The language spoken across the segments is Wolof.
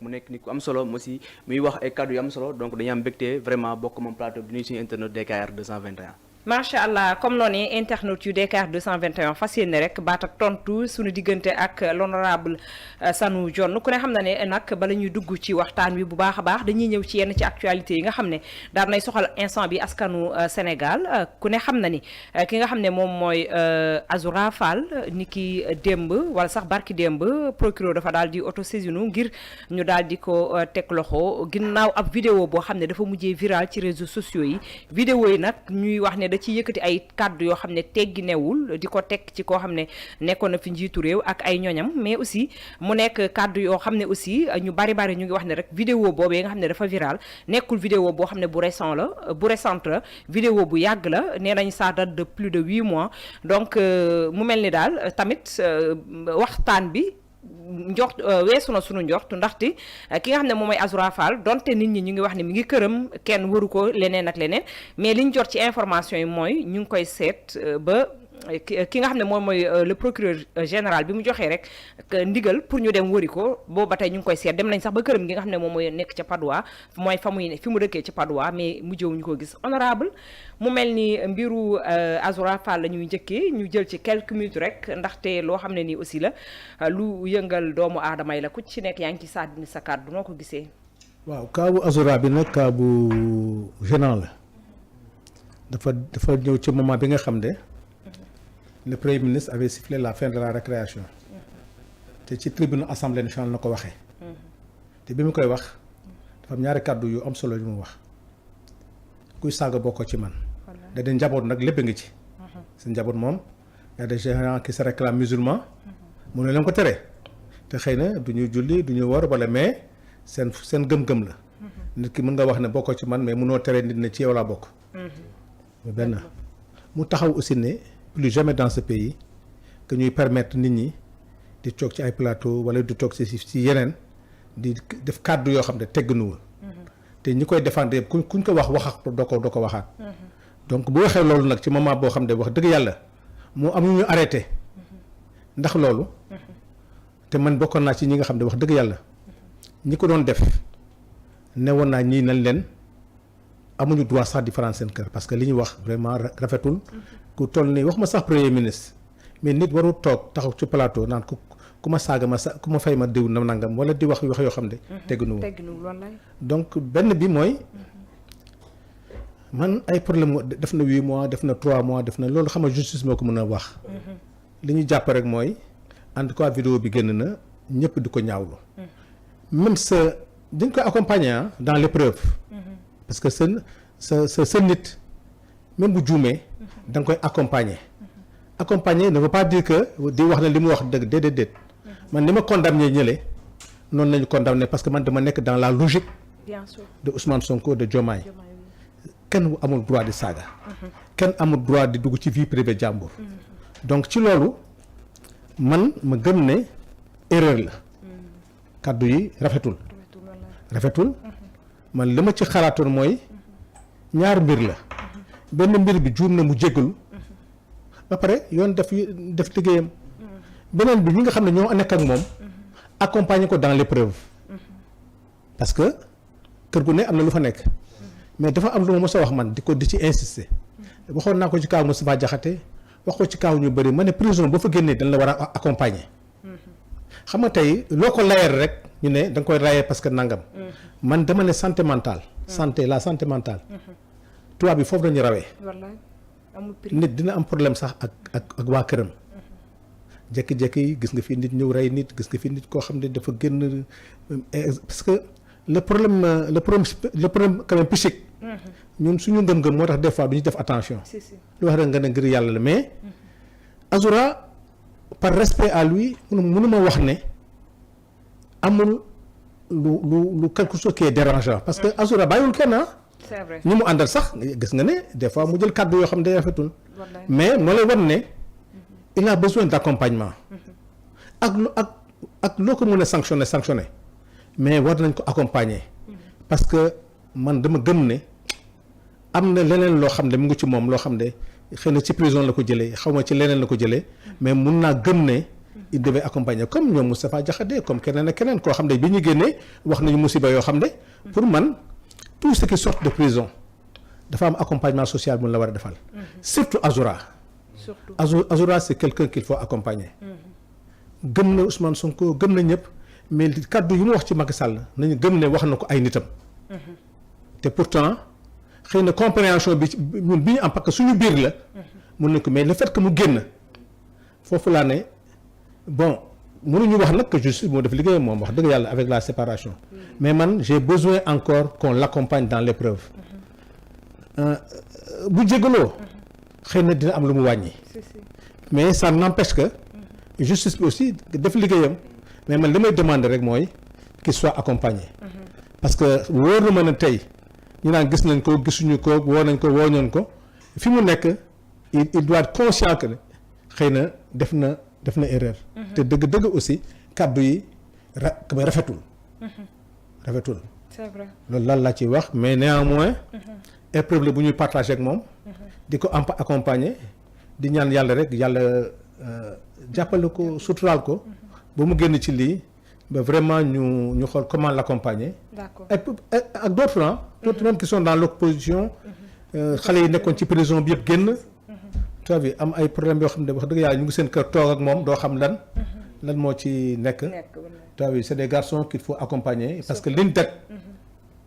mu nekk nit ku am solo mu aussi muy wax ay kàddu yu am solo donc dañuy am mbégte vraiment bokk moom plateau bi nuyu suñu internet DKR 221. macha allah comme noonu internet yu DKR 221 fas yéene rek baat ak tontu suñu diggante ak l'honorable Sanou Dione ku ne xam na ne nag bala ñuy dugg ci waxtaan wi bu baax a baax dañuy ñëw ci yenn ci actualité yi nga xam ne daal nay soxal instant bi askanu Sénégal ku ne xam na ni ki nga xam ne moom mooy Azoura Fall ni ki démb wala sax barki démb procureur dafa daal di autosaisine ngir ñu daal di ko teg loxo ginnaaw ab vidéo boo xam ne dafa mujjee viral ci réseaux sociaux yi vidéo yi nag ñuy wax ne da ci yëkkati ay kàddu yoo xam ne teggi newul di ko teg ci koo xam ne nekkoon na fi njiitu réew ak ay ñoñam mais aussi mu nekk kàddu yoo xam ne aussi ñu bari ñu ngi wax ne rek vidéo boobee nga xam ne dafa viral nekkul vidéo boo xam ne bu récente la vidéo bu yàgg la nee nañ ça date de plus de 8 mois donc mu mel ni daal tamit waxtaan bi njort weesu na sunu njort ndaxte ki nga xam ne moom mooy Azoura Fall donte nit ñi ñu ngi wax ne mi ngi këram kenn waru ko leneen ak leneen mais liñ jot ci information yi mooy ñu ngi koy seet ba ki nga xam ne moom mooy le procureur général bi mu joxee rek ndigal pour ñu dem wëri ko boobu ba tey ñu ngi koy seet dem nañ sax ba këram gi nga xam ne moom mooy nekk ca Padoua mooy fi mu dëkkee ca Padoua mais mujjewuñu ko gis honorable mu mel ni mbiru Azoura Fall la ñuy njëkkee ñu jël ci quelques minutes rek ndaxte loo xam ne nii aussi la lu yëngal doomu aadama yi la ku ci nekk yaa ngi ci sàddini sa kàddu noo ko gisee. waaw kaabu Azoura bi nag kaabu gênant la dafa ñëw ci moment bi nga xam ne le premier ministre avait sifflé la fin de la récréation te ci tribune assemblée nationale na ko waxee te bi mu koy wax dafa am ñaari kàddu yu am solo yu mu wax kuy saaga bokk ci man da di njaboot nag lépp ngi ci seen njaboot moom y a des gens qui se réclament musulmans mu ne leen ko tere te xëy na du ñu julli du ñu war wala mais seen gëm-gëm la nit ki mën nga wax ne bokk ci man mais mënoo tere nit ne ci yow laa bokk benn mu taxaw aussi ne plus jamais dans ce pays que ñuy permettre nit ñi di toog ci ay plateau wala di toog ci yeneen di def kàddu yoo xam ne teggunuwul te ñi koy défendre yëpp kuñ ko wax doo ko waxaat donc bu waxee loolu nag ci moment boo xam ne wax dëgg yàlla moo am ñu arrêté ndax loolu te man bokkoon naa ci ñi nga xam ne wax dëgg yàlla ñi ko doon def ne woon naa ñii nañ leen amuñu droit sax di faral seen kër parce que li ñu wax vraiment rafetul ku toll nii wax ma sax premier ministre mais nit warul toog taxaw ci plateau naan ku ma saaga ku ma fay ma diw na nangam wala di wax yoo xam ne tegguñu donc benn bi mooy man ay problème def na 8 mois def na 3 mois def na loolu xam nga justice moo ko mën a wax li ñu jàpp rek mooy en tout cas vidéo bi génn na ñëpp di ko ñaawlu même dañ koy accompagner dans l'épreuve parce que sa nit même bu juumee da nga koy accompagner ne veut pas dire que di wax ne li mu wax dëgg déedéet man ni ma condamné ñële noonu lañu condamné parce que man dama nekk dans la logique de Ousmane Sonko de Diomaye kenn amul droit di saaga kenn amul droit di dugg ci vie privée jàmbur donc ci loolu man ma gëm ne erreur la kàddu yi rafetul man li ma ci xalaatoon mooy ñaar mbir la benn mbir bi juum na mu jéggalu ba pare yoon def liggéeyam beneen bi ñi nga xam ne ñoo nekk ak moom accompagner ko dans l'épreuve parce que kër gu ne am na lu fa nekk mais dafa am lu ma mos a wax man di ci insister waxoon naa ko ci kaaw Moustapha Diakhaté wax ko ci kaaw ñu bëri ma ne prison boo fa génnee dañ la war a accompagner xam nga tey loo ko layal rek ñu ne da nga koy rayee parce que nangam man dama ne santé mentale la santé mentale tubaab bi foofu lañu rawee nit dina am problème sax ak waa këram jékki-jékki gis nga fi nit ñëw rey nit gis nga fi nit koo xam ne dafa génn parce que le problème quand même psychique ñun suñu ngëm-ngëm moo tax des fois du ñu def attention lu wax rek nga ne ngir yàlla la mais Azoura par respect à lui mënuma wax ne amul lu quelque chose qui est dérangeant parce que Azoura bàyyiwul kenn c'est vrai ñi mu àndal sax gis nga ne des fois mu jël kàddu yoo xam ne day rafetul mais moo lay wan ne il a besoin d'accompagnement ak loo ko mën a sanctionner mais war nañ ko accompagner parce que man dama gëm ne am na leneen loo xam ne mu ngi ci moom loo xam ne xëy na ci prison la ko jëlee xaw ma ci leneen la ko jëlee mais mun naa gëm ne il devait accompagner comme ñoom Moustapha Diakhaté comme keneen ak keneen koo xam ne bi ñu génnee wax nañu musiba yoo xam ne pour man tout ce qui sort de prison dafa am accompagnement social bu la war a defal surtout Azoura Azoura c'est quelqu'un qu'il faut accompagner gëm na Ousmane Sonko gëm na ñëpp mais kaddu yi mu wax ci Macky Sall nañu gëm ne wax na ko ay nitam te pourtant xëy na compréhension bi ñun bi ñu am parce que suñu biir la mun nañ ko mais le fait que mu génn foofu laa ne bon mënuñu wax nag que justice moo def liggéeyam moom wax dëgg yàlla avec la séparation mais man j'ai besoin encore qu'on l'accompagne dans l'épreuve bu jégaloo xëy na dina am lu mu wàññi mais ça n'empêche que justice bi aussi def liggéeyam mais man li may demander rek mooy qu'il soit accompagné parce que wóor na ma ne tey ñu naan gis nañ ko gisuñu ko woo nañ ko woo ñoon ko fi mu nekk il doit être conscient que xëy na def na erreur te dëgg aussi kàddu yi rafetul c'est vrai loolu lan laa ci wax mais néanmoins épreuve la bu ñuy partager ak moom di ko accompagner di ñaan yàlla rek yàlla jàppale ko suturaal ko ba mu génn ci lii ba vraiment ñu xool comment l'accompagner. D'accord. ak d'autres même qui sont dans l'opposition xale yi nekkoon ci prison bi yëpp génn tu vois am ay problèmes yoo xam ne wax dëgg yàlla ñu ngi seen kër toog ak moom doo xam lan moo ci nekk tu vois c'est des garçons qu'il faut accompagner parce que liñ teg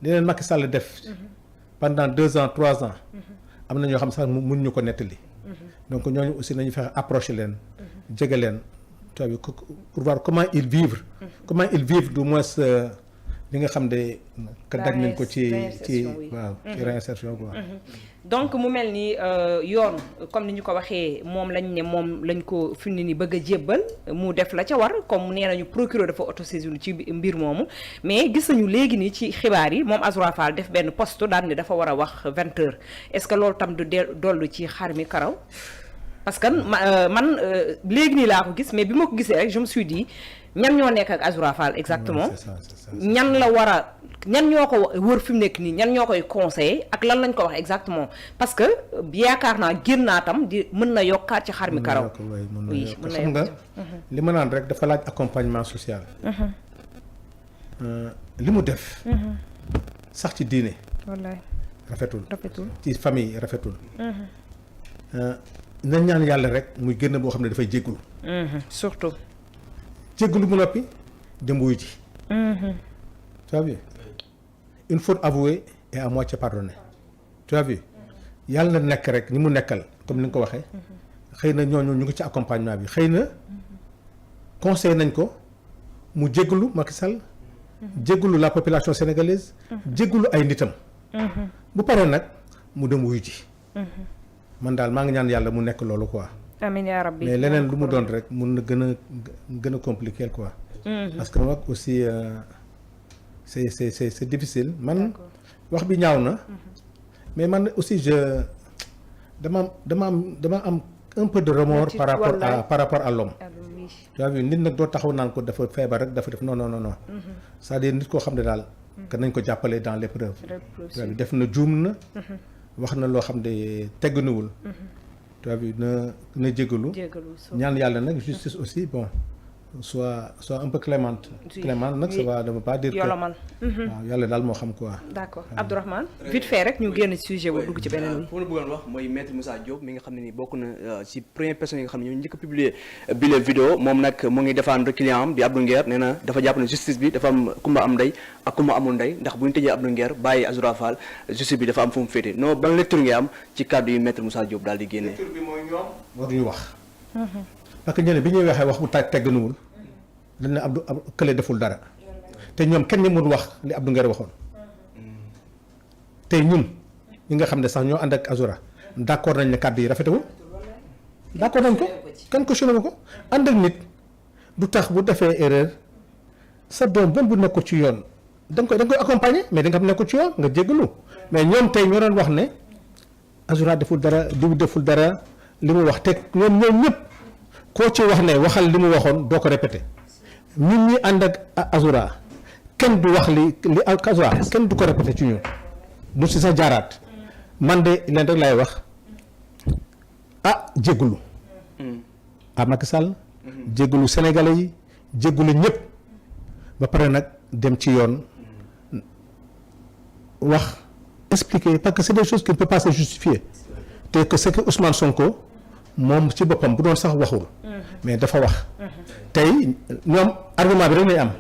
li leen Macky Sall def pendant 2 ans 3 ans am na ñoo xam sax mun ñu ko nettali donc ñooñu aussi nañu fexe approcher leen jege leen tu vois pour voir comment ils vivent du moins li nga xam ne que daj nañ ko ci waaw ci réinsertion quoi. donc mu mel ni yoon comme ni ñu ko waxee moom lañ ko fi ni bëgg a jébbal mu def la ca war comme nee nañu procureur dafa autosaisir ci mbir moomu mais gis nañu léegi nii ci xibaar yi moom Azoura Fall def benn poste daan ne dafa war a wax 20 heures est-ce que loolu tam du dollu ci xar mi karaw parce que man léegi nii laa ko gis mais bi ma ko gisee rek je me suis dit ñan ñoo nekk ak Azoura Fall exactement ñan la war a ñan ñoo ko wër fi mu nekk nii ñan ñoo koy conseiller ak lan lañ ko wax exactement parce que yaakaar naa génn naa tam di mën na yokkaat ci xar mi karaw oui mën na xam nga li ma naan rek dafa laaj accompagnement social li mu def sax ci diine wallaay rafetul ci famille rafetul nañ ñaan yàlla rek muy génn boo xam ne dafay jéggulu surtout jéggulu mu noppi dem wuyu ji tu as vu une faute avouée et à moitié pardonnée tu as vu yàlla na nekk rek ñi mu nekkal comme ni nga ko waxee xëy na ñooñu ñu ngi ci accompagnement bi xëy na conseil nañ ko mu jéggulu Macky Sall jéggulu la population sénégalaise jéggulu ay nitam bu paree nag mu dem wuyu ji man daal maa ngi ñaan yàlla mu nekk loolu quoi amiin yaa rabbi mais leneen lu mu doon rek mun na gën a compliqué quoi parce que nag aussi c'est difficile man wax bi ñaaw na mais man aussi dama am un peu de remords par rapport à l'homme tu as vu nit nag doo taxaw naan ko dafa feebar rek dafa def non c'est-à-dire nit koo xam ne daal que nañ ko jàppale dans l'épreuve def na juum na wax na loo xam ne teggunuwul tu as vu na jégalu ñaan yàlla nag justice aussi bon soit un peu clémente nag ça va ne veut pas dire que yolomal waaw yàlla daal moo xam quoi. d'accord Abdourahmane vite fait rek ñu génn sujet bu dugg ci beneen fu ma bëggoon wax mooy maître Moussa Diop mi nga xam ne ni bokk na ci première personne yi nga xam ne ñoo njëkk a publier bi la vidéo moom nag mu ngi défendre client am di Abdou Nguer nee na dafa jàpp ne justice bi dafa am kumba am ndey ak kumba amul ndey ndax bu ñu tëjee Abdou Nguer bàyyi Azoura Fall justice bi dafa am fu mu féete non ban lecture ngay am ci kàddu yi maître Moussa Diop daal di génnee. lecture bi mooy ñoom waruñu wax. parce que ñeneen bi ñuy waxee wax bu teggunuwul dañ ne Abdou kële deful dara te ñoom kenn ñu mun wax li Abdou Nguer waxoon tey ñun ñi nga xam ne sax ñoo ànd ak Azoura d'accord nañ ne kàddu yi rafetewul d'accord nañ ko kenn cautionné ko ànd ak nit du tax bu defee erreur sa doom même bu nekkul ci yoon da nga koy accompagner mais da nga xam nekkul ci yoon nga jéggalu mais ñoom tey ñoo doon wax ne Azoura deful dara diw deful dara li mu wax teg ñoom ñëpp koo ci wax ne waxal li mu waxoon doo ko répété ñun ñi ànd ak Azoura kenn du wax li Azoura kenn du ko répété ci ñun du si sa jaaraat man de leen rek laay wax jéggalu à Macky Sall jéggalu sénégalais yi jéggalu ñëpp ba pare nag dem ci yoon wax expliquer parce que c'est des choses qui ne peuvent pas se justifier te que c'est que Ousmane Sonko moom ci boppam bu doon sax waxul mais dafa wax tey ñoom argument bi rek lay am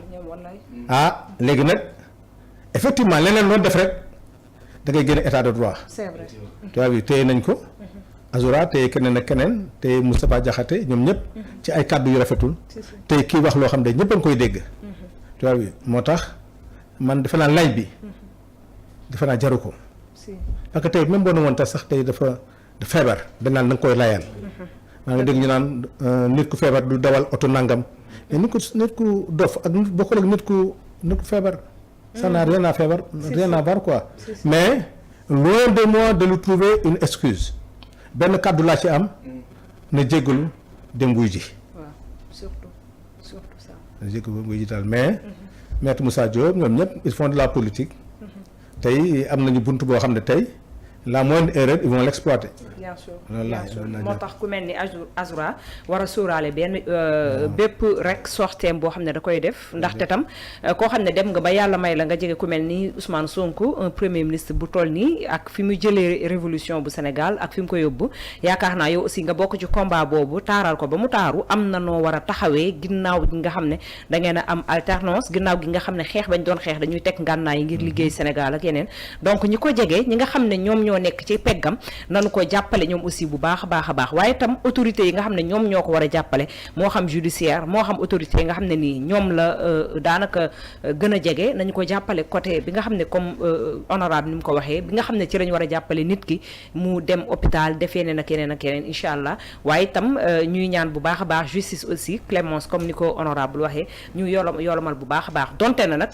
léegi nag effectivement leneen loolu def rek da ngay génne état de droit. c'est vrai. tu vois bi téye nañ ko Azoura téye keneen ak keneen téye Moustapha Diakhaté ñoom ñëpp ci ay kàddu yu rafetul téye kii wax loo xam ne ñëpp a ngi koy dégg tu vois bi moo tax man defe naa lay bi defe naa jaru ko parce que tey même boo ne woon tax sax tey dafa feebar dañ naan da nga koy layal maa ngi dégg ñu naan nit ku feebar du dawal oto nangam mais nit ku dof ak nit bokkul ak nit ku feebar ça n'a rien à feebar rien à voir quoi mais loin de moi de lui trouver une excuse benn kàddu laa ci am na jéggalu dem wuy ji waaw surtout ça na jéggalu dem wuy ji daal mais maître Moussa Diop ñoom ñëpp ils font de la politique tey am nañu bunt boo xam ne tey la moindre erreur ils vont l'exploiter. bien sûr loolu bien sûr laa moo tax ku mel ni Azoura war a sóoraale benn bépp rek sorteem boo xam ne da koy def ndaxte tam koo xam ne dem nga ba yàlla may la nga jege ku mel ni Ousmane Sonko un premier ministre bu toll nii ak fi mu jëlee révolution bu Sénégal ak fi mu ko yóbbu yaakaar naa yow aussi nga bokk ci combat boobu taaral ko ba mu taaru am na noo war a taxawee ginnaaw gi nga xam ne da ngeen a am alternance ginnaaw gi nga xam ne xeex bañ doon xeex dañuy teg ngànnaay yi ngir liggéey Sénégal ak yeneen donc ñi ko jege ñi nga xam ne ñoom ñoo nekk ci peggam nanu ko jàppale ñoom aussi bu baax a baax waaye itam autorités yi nga xam ne ñoom ñoo ko war a jàppale moo xam judiciaire moo xam autorité yi nga xam ne nii ñoom la daanaka gën a jege nañu ko jàppale côté bi nga xam ne comme honorable ni mu ko waxee bi nga xam ne ci lañu war a jàppale nit ki mu dem hôpital def yeneen ak yeneen ak yeneen incha allah waaye itam ñuy ñaan bu baax a baax justice aussi clémence comme ni ko honorable waxee ñu yolomal bu baax a baax donte na nag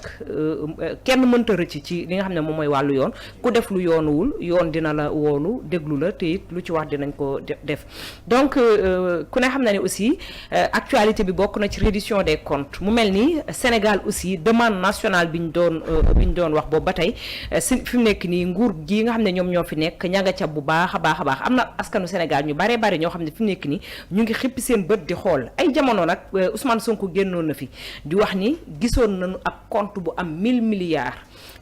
kenn mënta rëcc ci li nga xam ne moom mooy wàllu yoon ku def lu yoonuwul yoon dina la woolu déglu la te it lu ci wax dinañ ko def donc ku ne xam na ne aussi actualité bi bokk na ci reddition des comptes mu mel ni Sénégal aussi demande nationale bi ñu doon wax boobu ba tey si fi mu nekk nii nguur gi nga xam ne ñoom ñoo fi nekk ña nga ca bu baax a baax am na askanu Sénégal ñu bare ñoo xam ne fi mu nekk nii ñu ngi xippi seen bët di xool ay jamono nag Ousmane Sonko génnoon na fi di wax ni gisoon nañu ab compte bu am 1000 milliards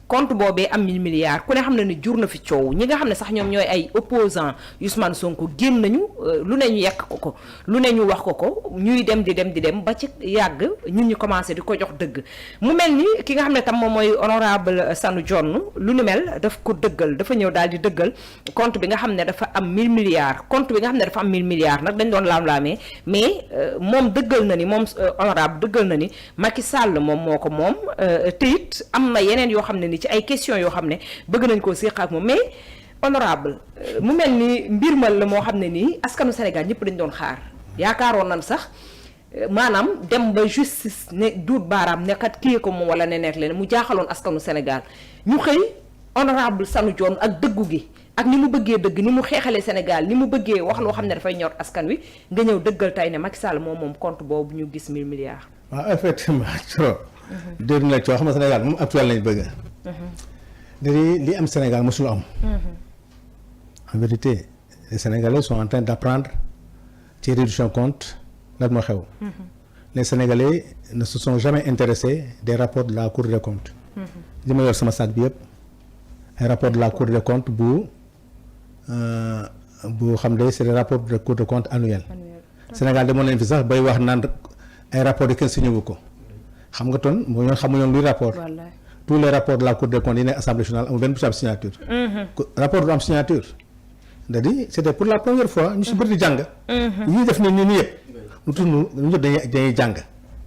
compte boobee am 1000 milliards ku ne xam ne ni jur na fi coow ñi nga xam ne sax ñoom ñooy ay opposants Ousmane Sonko génn nañu lu ne ñu yekk ko lu ne ñu wax ko ñuy dem di dem ba ci yàgg ñun ñu commencé di ko jox dëgg mu mel ni ki nga xam ne tam moom mooy honorable Sanu Dione lu ni mel daf ko dëggal dafa ñëw daal di dëggal compte bi nga xam ne dafa am 1000 milliards compte bi nga xam ne dafa am 1000 milliards nag dañ doon laam-laamee mais moom dëggal na ni moom honorable dëggal na ni Macky Sall moom moo ko moom te it am na yeneen yoo xam ne ni ci ay question yoo xam ne bëgg nañ koo séq ak moom mais honorable mu mel ni mbir mal la moo xam ne nii askanu Sénégal ñëpp dañ doon xaar yaakaaroon nañ sax maanaam dem ba justice ne duut baaraam nekkat kii ko moom wala ne nekk leen mu jaaxaloon askanu Sénégal ñu xëy honorable Sanu Dione ak dëggu gi ak ni mu bëggee dëgg ni mu xeexalee Sénégal ni mu bëggee wax loo xam ne dafay ñor askan wi nga ñëw dëggal tey ne Macky Sall moom compte boobu ñu gis 1000 milliards. waaw effectivement trop. dégg na coo xam ne Sénégal moom actuel lañ bëgg. li am Sénégal mosul am. En vérité les Sénégalais sont en train d'apprendre ci réduction compte lan moo xew. Les Sénégalais ne se sont jamais intéressés des rapports de la Cour des comptes. li ma yor sama sac bi yëpp ay rapport de la Cour des comptes bu xam ne c'est des rapports de Cour des comptes annuels. Sénégal demoon nañ fi sax bay wax naan ay rapports yi kenn signé wu ko xam nga ton moo ñoon xamuñoon luy rapport. tous les rapports de la Cour des comptes yi ne Assemblée nationale amul benn bu am signature. rapport du am signature. c'est-à-dire c'était pour la première fois ñu si bëri di jàng. yi ñuy def nii yëpp. lu tudd ñu ñëpp dañuy jàng.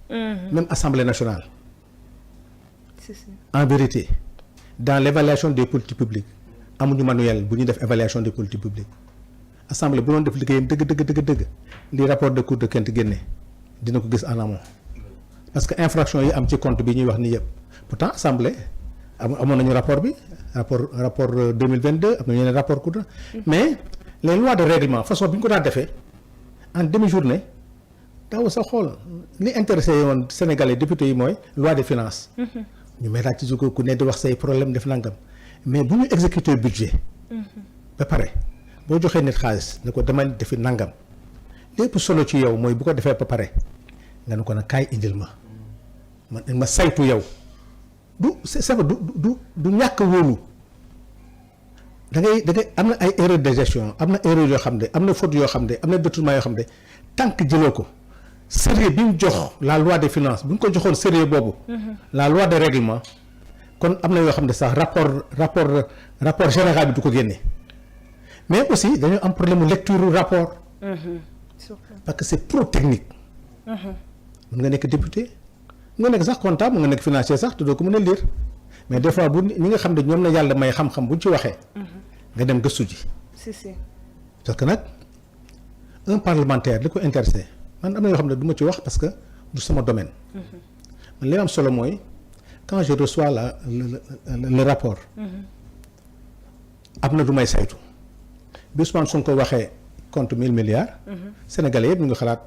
même Assemblée nationale. En vérité dans l'évaluation des politiques publiques amuñu manuel bu ñuy def évaluation des politiques publiques. Assemblée bu doon def liggéeyam dëgg li rapport de Cour des comptes génne dina ko gis en amont parce que infraction yi am ci compte bi ñuy wax nii yëpp pourtant Assemblée amoon nañu rapport bi rapport 2022 am na yeneen rapport Cour mais les lois de règlement façon bi ñu ko daan defee en demi-journée daaw sa xool li intéressé woon Sénégalais députés yi mooy loi des finances ñu may laaj ci su ko ku ne di wax say problème def nangam mais bu ñu exécuter budget ba pare boo joxee nit xaalis ne ko demal defi nangam lépp solo ci yow mooy bu ko defee ba pare nga ne ko nag kaay indil ma saytu yow du c'est vrai du ñàkk wóolu da ngay am na ay erreur de gestion am na erreur yoo xam ne am na faute yoo xam ne am na détournement yoo xam ne tant que jëloo ko sérieux bi mu jox la loi des finances bu ñu ko joxoon sérieux boobu la loi de règlement kon am na yoo xam ne sax rapport général bi du ko génne mais aussi dañoo am problème mu lecture rapport parce que c'est trop technique mën nga nekk député nga nekk sax comptable nga nekk financier sax te doo ko mën a lire mais des fois bu ñi nga xam ne ñoom la yàlla may xam-xam buñ ci waxee nga dem gëstu ji parce que nag un parlementaire li ko intéressé man am na yoo xam ne du ma ci wax parce que du sama domaine man li am solo mooy quand je reçois le rapport am na du may saytu bi Ousmane Sonko waxee compte 1000 milliards sénégalais yëpp ñu ngi xalaat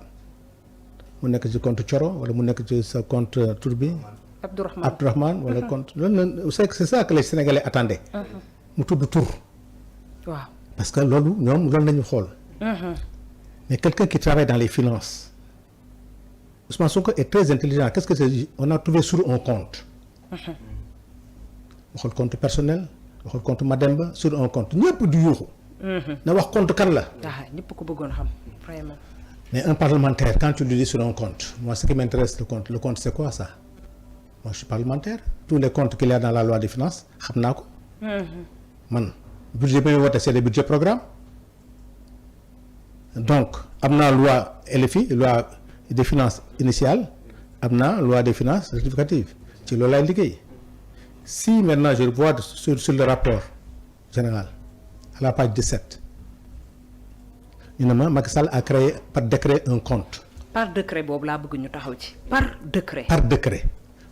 mu nekk ci compte Thioro wala mu nekk ci sa compte tur bi Abdourahmane wala compte loolu c'est ça que les sénégalais attendaient mu tudd tur waaw parce que loolu ñoom loolu nañu xool mais quelqu'un qui travaille dans les finances Ousmane Sonko est très intelligent qu'est-ce que c'est on a trouvé sur un compte waxul compte personnel waxul compte Mademba sur un compte ñëpp di yuuxu na wax compte kan la ñëpp ko bëggoon xam vraiment mais un parlementaire quand tu lui dis sur un compte moi ce qui m'intéresse le compte c'est quoi ça moi je suis parlementaire tous les comptes qu'il y a dans la loi des finances xam naa ko man budget bi muy voté c'est le budget programme donc am naa loi LFI loi des finances initiale am naa loi des finances rectificatives ci loolu laay liggéey si maintenant je vois sur le rapport général à la page 17 ñu ne ma Macky Sall a créé par décret un compte. par décret boobu laa bëgg ñu taxaw ci. par décret. par décret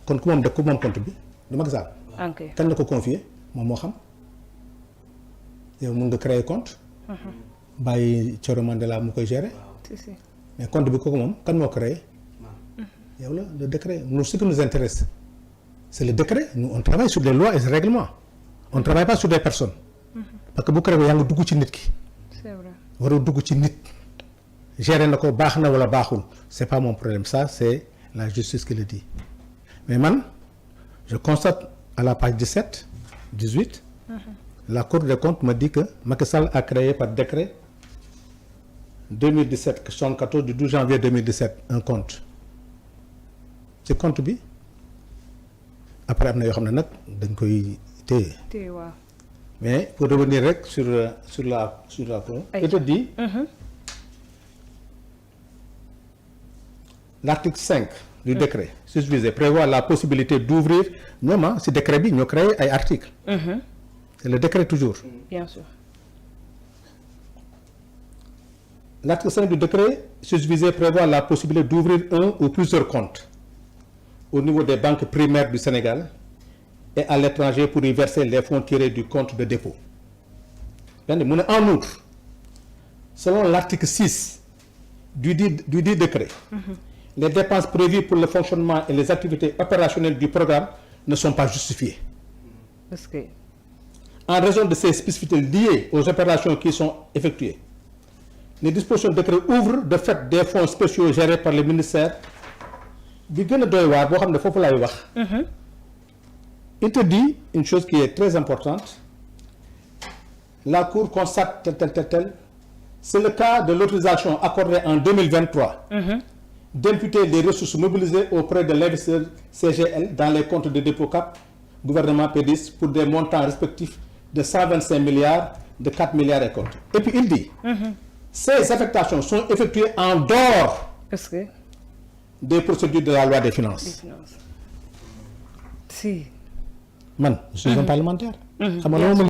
kon ku moom ku moom compte bi du Macky Sall. ok kan la ko confier moom moo xam yow mun nga créer compte. bàyyi Thioro Mandela mu koy gérer. si mais compte bi kooku moom kan moo créé. yow la le décret nous ce qui nous intéresse c'est le décret nous on travaille sur les lois et les règlements on travaille pas sur des personnes. parce que bu créé yaa ngi dugg ci nit ki. c'est vrai. waroo dugg ci nit gérer na ko baax na wala baaxul c'est pas mon problème ça c'est la justice qui le dit mais man je constate à la page 17 18 la Cour des comptes me dit que Macky Sall a créé par décret 2017/74 du 12 janvier 2017 un compte ci compte bi après am na yoo xam ne nag dañ koy téye waaw. mais pour revenir rek sur la je te dis l'article 5 du décret susvisé prévoit la possibilité d'ouvrir ñoom si décret bi ñoo créé ay articles c'est le décret toujours bien sûr. l'article 5 du décret susvisé prévoit la possibilité d'ouvrir un ou plusieurs comptes au niveau des banques primaires du Sénégal et à l'étranger pour y verser les fonds tirés du compte de dépôt. En outre, selon l'article 6 du dit décret, les dépenses prévues pour le fonctionnement et les activités opérationnelles du programme ne sont pas justifiées. Parce que... En raison de ces spécificités liées aux opérations qui sont effectuées, les dispositions du décret ouvrent de fait des fonds spéciaux gérés par le ministère bi gën a doy waar boo xam ne foofu laay wax. Il te dit une chose qui est très importante. La Cour constate tel. C'est le cas de l'autorisation accordée en 2023 d'imputer les ressources mobilisées auprès de l'investisseur CGL dans les comptes de dépôt CAP, gouvernement PDS, pour des montants respectifs de 125 milliards, de 4 milliards et comptes. Et puis il dit, ces affectations sont effectuées en dehors des procédures de la loi des finances. Si. Man, je suis un parlementaire.